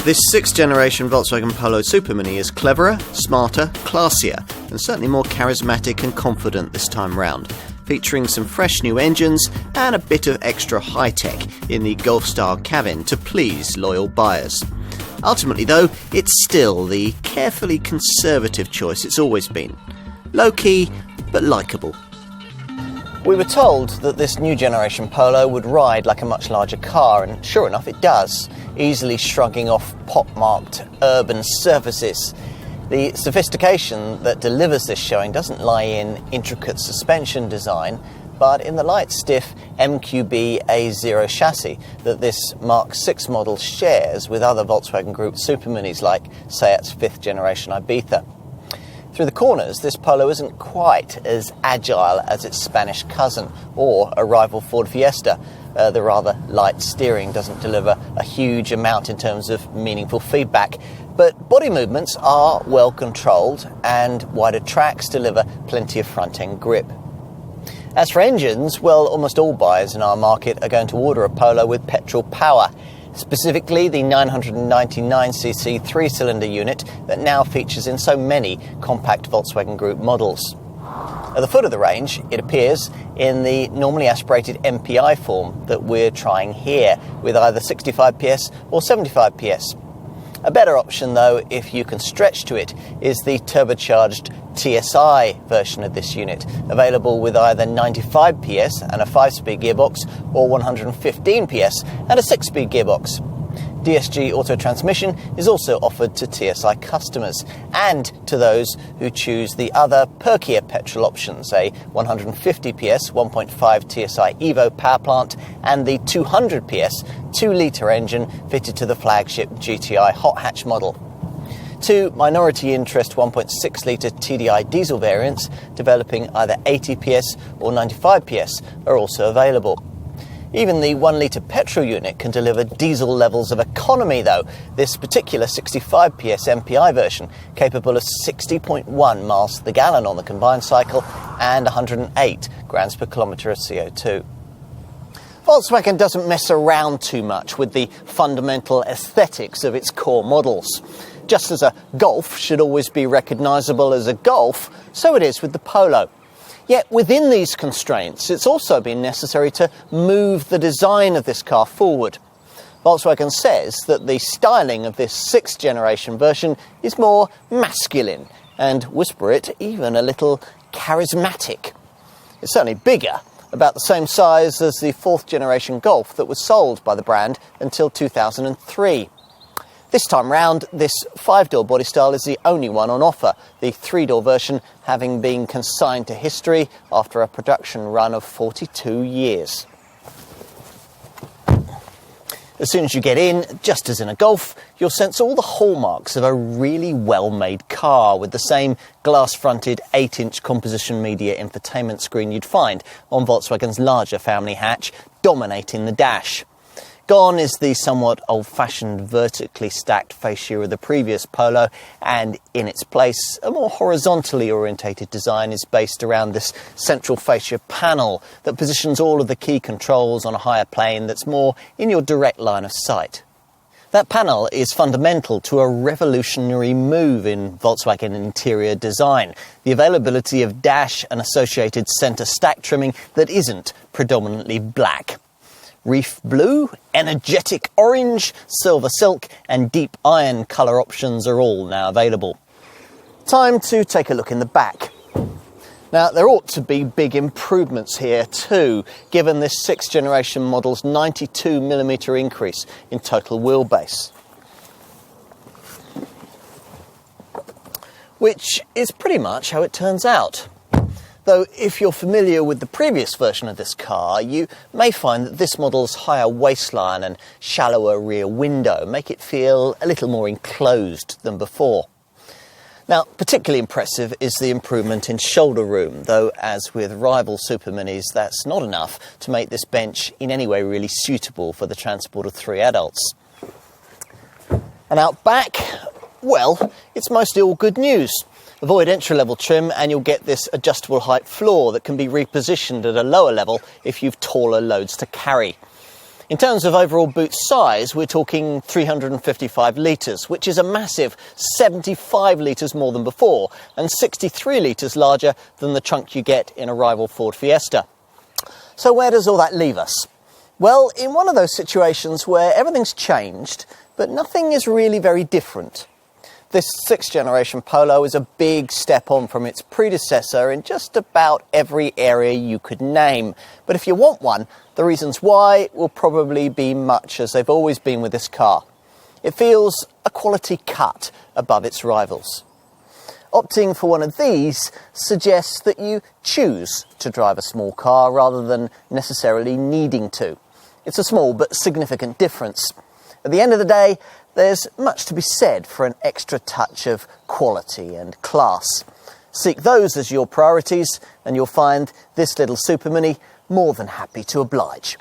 This 6th generation Volkswagen Polo Super Mini is cleverer, smarter, classier, and certainly more charismatic and confident this time round, featuring some fresh new engines and a bit of extra high-tech in the Golf-style cabin to please loyal buyers. Ultimately though, it's still the carefully conservative choice it's always been. Low-key, but likeable. We were told that this new generation Polo would ride like a much larger car, and sure enough it does, easily shrugging off pock-marked urban surfaces. The sophistication that delivers this showing doesn't lie in intricate suspension design, but in the light stiff MQB A0 chassis that this Mark 6 model shares with other Volkswagen Group Super Minis like Seat's 5th generation Ibiza. Through the corners, this Polo isn't quite as agile as its Spanish cousin or a rival Ford Fiesta. The rather light steering doesn't deliver a huge amount in terms of meaningful feedback, but body movements are well controlled and wider tracks deliver plenty of front-end grip. As for engines, well, almost all buyers in our market are going to order a Polo with petrol power. Specifically the 999cc 3-cylinder unit that now features in so many compact Volkswagen Group models. At the foot of the range, it appears in the normally aspirated MPI form that we're trying here, with either 65 PS or 75 PS. A better option, though, if you can stretch to it, is the turbocharged TSI version of this unit, available with either 95 PS and a 5-speed gearbox or 115 PS and a 6-speed gearbox. DSG auto transmission is also offered to TSI customers and to those who choose the other perkier petrol options, a 150 PS 1.5 TSI Evo power plant and the 200 PS 2-litre engine fitted to the flagship GTI hot hatch model. Two minority interest 1.6-litre TDI diesel variants developing either 80 PS or 95 PS are also available. Even the 1-litre petrol unit can deliver diesel levels of economy though, this particular 65 PS MPI version capable of 60.1 miles to the gallon on the combined cycle and 108 grams per kilometre of CO2. Volkswagen doesn't mess around too much with the fundamental aesthetics of its core models. Just as a Golf should always be recognisable as a Golf, so it is with the Polo. Yet within these constraints, it's also been necessary to move the design of this car forward. Volkswagen says that the styling of this 6th generation version is more masculine, and whisper it, even a little charismatic. It's certainly bigger, about the same size as the 4th generation Golf that was sold by the brand until 2003. This time round, this 5-door body style is the only one on offer, the 3-door version having been consigned to history after a production run of 42 years. As soon as you get in, just as in a Golf, you'll sense all the hallmarks of a really well-made car with the same glass-fronted 8-inch composition media infotainment screen you'd find on Volkswagen's larger family hatch, dominating the dash. Gone is the somewhat old-fashioned vertically stacked fascia of the previous Polo, and in its place, a more horizontally orientated design is based around this central fascia panel that positions all of the key controls on a higher plane that's more in your direct line of sight. That panel is fundamental to a revolutionary move in Volkswagen interior design, the availability of dash and associated centre stack trimming that isn't predominantly black. Reef blue, energetic orange, silver silk and deep iron colour options are all now available. Time to take a look in the back. Now, there ought to be big improvements here too, given this 6th generation model's 92mm increase in total wheelbase. Which is pretty much how it turns out. Though if you're familiar with the previous version of this car, you may find that this model's higher waistline and shallower rear window make it feel a little more enclosed than before. Now, particularly impressive is the improvement in shoulder room, though as with rival Super Minis, that's not enough to make this bench in any way really suitable for the transport of 3 adults. And out back, well, it's mostly all good news. Avoid entry-level trim and you'll get this adjustable height floor that can be repositioned at a lower level if you've taller loads to carry. In terms of overall boot size, we're talking 355 litres, which is a massive 75 litres more than before, and 63 litres larger than the trunk you get in a rival Ford Fiesta. So where does all that leave us? Well, in one of those situations where everything's changed, but nothing is really very different. This 6th generation Polo is a big step on from its predecessor in just about every area you could name. But if you want one, the reasons why will probably be much as they've always been with this car. It feels a quality cut above its rivals. Opting for one of these suggests that you choose to drive a small car rather than necessarily needing to. It's a small but significant difference. At the end of the day, there's much to be said for an extra touch of quality and class. Seek those as your priorities and you'll find this little Super Mini more than happy to oblige.